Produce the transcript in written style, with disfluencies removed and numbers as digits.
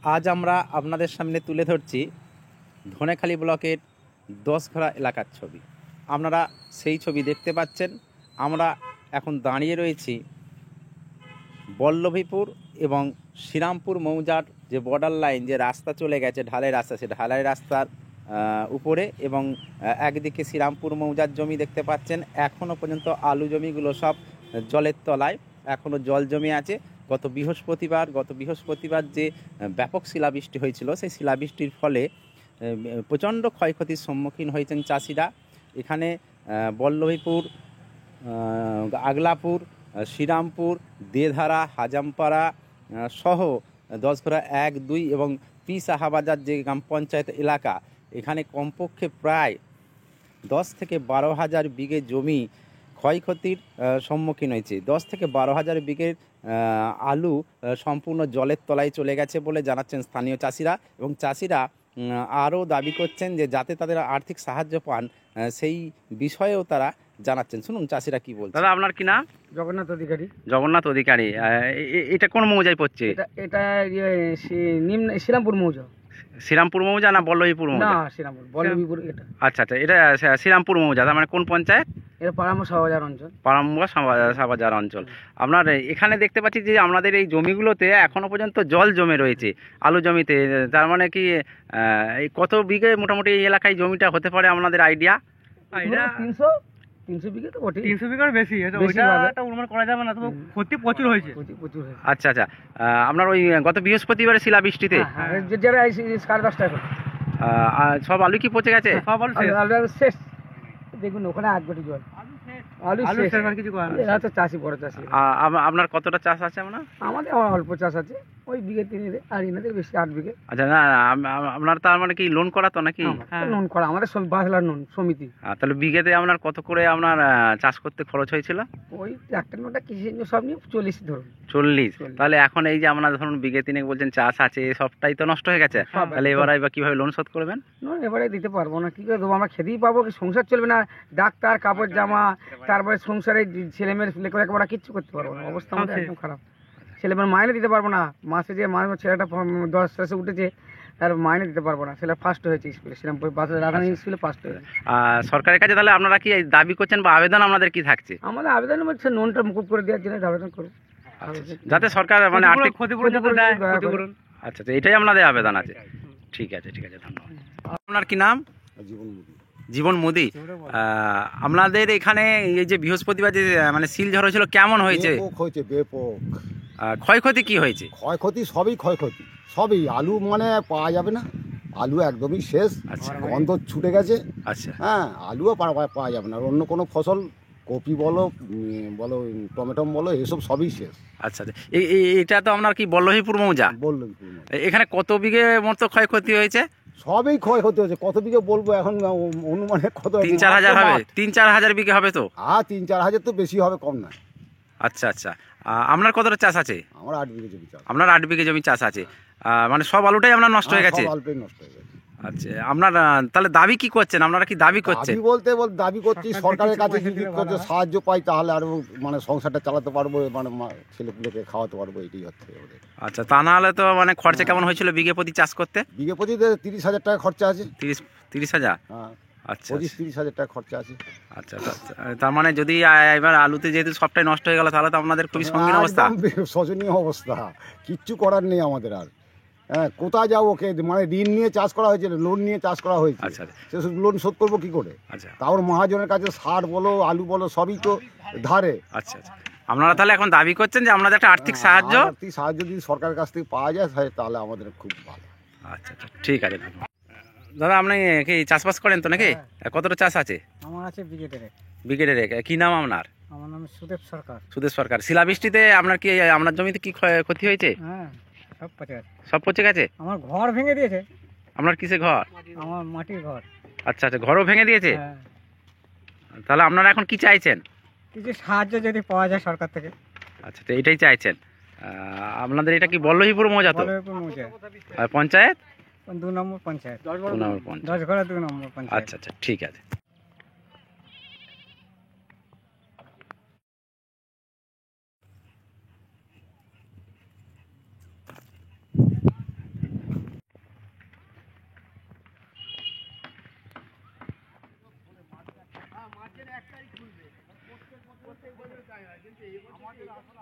আজ আমরা আপনাদের সামনে তুলে ধরছি ধনেখালি ব্লকের 10ঘরা এলাকার ছবি। আপনারা সেই ছবি দেখতে পাচ্ছেন। আমরা এখন দাঁড়িয়ে রয়েছি বল্লভীপুর এবং শ্রীরামপুর মৌজার যে বর্ডার লাইন, যে রাস্তা চলে গেছে ঢালাই রাস্তা, সে ঢালাই রাস্তার উপরে, এবং একদিকে শ্রীরামপুর মৌজার জমি দেখতে পাচ্ছেন। এখনও পর্যন্ত আলু জমিগুলো সব জলের তলায়, এখনও জল জমে আছে। গত বৃহস্পতিবার যে ব্যাপক শিলাবৃষ্টি হয়েছিল, সেই শিলাবৃষ্টির ফলে প্রচণ্ড ক্ষয়ক্ষতির সম্মুখীন হয়েছেন চাষিরা। এখানে বল্লভীপুর, আগলাপুর, শ্রীরামপুর, দেধারা, হাজামপাড়া সহ 10ঘরা 1, 2 এবং পি সাহাবাজার যে গ্রাম পঞ্চায়েত এলাকা, এখানে কমপক্ষে প্রায় 10 থেকে 12 হাজার বিঘে জমি ক্ষয়ক্ষতির সম্মুখীন হয়েছে। 10 থেকে 12 হাজার বিঘের আলু সম্পূর্ণ জলের তলায় চলে গেছে বলে জানাচ্ছেন স্থানীয় চাষিরা। এবং চাষিরা আরও দাবি করছেন যে যাতে তাদের আর্থিক সাহায্য পান, সেই বিষয়েও তারা জানাচ্ছেন। শুনুন চাষিরা কি বলছে। দাদা, আপনার কি নাম? জগন্নাথ অধিকারী। জগন্নাথ অধিকারী। এটা কোন মৌজায় পড়ছে? এটা শ্রীরামপুর মৌজা। শ্রীরামপুর মৌজা না বল্লভীপুর মৌজা? না, শ্রীরামপুর, বল্লভীপুর। এটা আচ্ছা, এটা শ্রীরামপুর মৌজা। তার মানে কোন পঞ্চায়েত? এটা পারাম্ব সাবাজার অঞ্চল। পারাম্ব সাবাজার অঞ্চল। আপনার এখানে দেখতে পাচ্ছি যে আপনাদের এই জমিগুলোতে এখনো পর্যন্ত জল জমে রয়েছে, আলু জমিতে। তার মানে কি এই কত বিঘে মোটামুটি এই এলাকায় জমিটা হতে পারে আপনাদের আইডিয়া? 300 বিঘে তো বটে। 300 বিঘার বেশি। ওইটা অনুমান করা যাবে না, তবে ক্ষতি প্রচুর হয়েছে। আচ্ছা, আপনার ওই গত বৃহস্পতিবারের শিলাবৃষ্টিতে 10:30 সব আলু কি পচে গেছে? সব আলু শেষ। দেখুন ওখানে 8 বটি জল। আলু শেষ, আর কিছু করার নেই। এরা তো চাষি, বড় চাষি। আপনার কতটা চাষ আছে? আমাদের অল্প চাষ আছে, ওই বিঘে 3, আর এনাদের বেশি 8 বিঘে। আচ্ছা, না আপনার তার মানে কি লোন করা তো নাকি? লোন করা, আমাদের বাসলার লোন সমিতি। তাহলে বিঘেতে আপনার কত করে আপনার চাষ করতে খরচ হয়েছিল? ওই একটা নোটা কৃষি সব নিয়ে 40 ধরুন। 40? তাহলে এখন এই যে আপনার ধরুন বিঘে 3 বলছেন চাষ আছে, সবটাই তো নষ্ট হয়ে গেছে। তাহলে এবার কিভাবে লোন শোধ করবেন? লোন এবারে দিতে পারবো না। কি করে দেবো? আমরা খেতেই পাবো কি? সংসার চলবে না। ডাক্তার, কাপড় জামা, তারপরে সংসারে ছেলেমেয়ের লেখাপড়া কিচ্ছু করতে পারবো না। অবস্থা আমাদের একদম খারাপ। ছেলেমেয়ের মাইনে দিতে পারবো না। মাসে যে ছেলেটা 10 ক্লাসে উঠেছে, তার মাইনে দিতে পারবো না। ছেলে ফার্স্ট হয়েছে স্কুলে, শ্রীরামপুর রাধানী স্কুলে ফার্স্ট হয়েছে। সরকারের কাছে তাহলে আপনারা কি দাবি করছেন বা আবেদন আপনাদের কি থাকছে? আমাদের আবেদন হচ্ছে লোনটা মুকুব করে দেওয়ার জন্য আবেদন করবো, যাতে সরকার মানে আর্থিক ক্ষতিপূরণ দেয়। আচ্ছা, এটাই আপনাদের আবেদন আছে। ঠিক আছে, ধন্যবাদ। আপনার কি নাম? জীবন মোদি। আপনাদের এখানে এই যে বৃহস্পতিবার যে মানে শিল ঝড় হয়েছিল, কেমন হয়েছে? ব্যাপক ক্ষয়ক্ষতি কি হয়েছে? ক্ষয়ক্ষতি সবই আলু মানে পাওয়া যাবে না। আলু একদমই শেষ। আচ্ছা, গন্ধ ছুটে গেছে। আচ্ছা, হ্যাঁ, আলুও পাওয়া যাবে না। আর অন্য কোনো ফসল, কপি বলো টমেটো বলো, এসব সবই শেষ। আচ্ছা, এটা তো আপনার কি বল্লভীপুর মৌজা? বল্লভীপুর। এখানে কত বিঘে মতো ক্ষয়ক্ষতি হয়েছে? সবই ক্ষয়ক্ষতি হয়েছে। কত বিঘে বলবো এখন, অনুমানে কত? 3-4 হাজার হবে। 3-4 হাজার বিঘে হবে তো? হ্যাঁ, 3-4 হাজার তো বেশি হবে, কম না। আচ্ছা, আপনার কতটা চাষ আছে? আমার 8 বিঘে জমি চাষ। আপনার 8 বিঘে জমি চাষ আছে। মানে সব আলুটাই আপনার নষ্ট হয়ে গেছে? সব আলুটাই নষ্ট হয়ে গেছে। আচ্ছা, আপনার তাহলে দাবি কি করছেন? আপনারা কি দাবি করছেন? দাবি করছি সরকারের কাছে যদি সাহায্য পাই, তাহলে আরো মানে সংসারটা চালাতে পারবো, মানে ছেলেপুলেকে খাওয়াতে পারবো। এটাই হচ্ছে। আচ্ছা, তা না হলে তো মানে খরচা কেমন হয়েছিল বিঘে প্রতি চাষ করতে? বিঘে প্রতি 30,000 টাকা খরচা আছে। 30,000? হ্যাঁ, আচ্ছা, 30,000 টাকা খরচা আছে। আচ্ছা, তার মানে যদি এবার আলুতে যেহেতু সবটাই নষ্ট হয়ে গেল, তাহলে তো আপনাদের খুবই সঙ্গীন অবস্থা। শোচনীয় অবস্থা, কিচ্ছু করার নেই আমাদের আর। হ্যাঁ, কোথায় যাবো? মানে ঋণ নিয়ে চাষ করা হয়েছে, লোন নিয়ে চাষ করা হয়েছে। আচ্ছা, সেসব লোন শোধ করবো কি করে? আচ্ছা, তাও মহাজনের কাছে সার বলো, আলু বলো, সবই তো ধারে। আচ্ছা, আপনারা তাহলে এখন দাবি করছেন যে আপনাদের একটা আর্থিক সাহায্য যদি সরকারের কাছ থেকে পাওয়া যায়, তাহলে আমাদের খুব ভালো। আচ্ছা, ঠিক আছে। দাদা, আপনি কি চাষবাস করেন তো নাকি? কতটা চাষ আছে? আমার আছে বিঘে 1। কি নাম আপনার? আমার নাম সুদেব সরকার। সুদেশ সরকার। শিলাবৃষ্টিতে আপনার জমিতে কি ক্ষতি হয়েছে? হ্যাঁ, সব পচে গেছে। সব পচে গেছে? আমার ঘর ভেঙে দিয়েছে। আপনার কিসে ঘর? আমার মাটির ঘর। আচ্ছা, ঘরও ভেঙে দিয়েছে? তাহলে আপনারা এখন কি চাইছেন? কিছু সাহায্য যদি পাওয়া যায় সরকার থেকে। আচ্ছা, তো এটাই চাইছেন। আপনাদের এটা কি বল্লভীপুর মৌজা তো? আর পঞ্চায়েত? 2 নম্বর পঞ্চায়েত। 10ঘরা 2 নম্বর পঞ্চায়েত। আচ্ছা, ঠিক আছে। আমাদের আসলে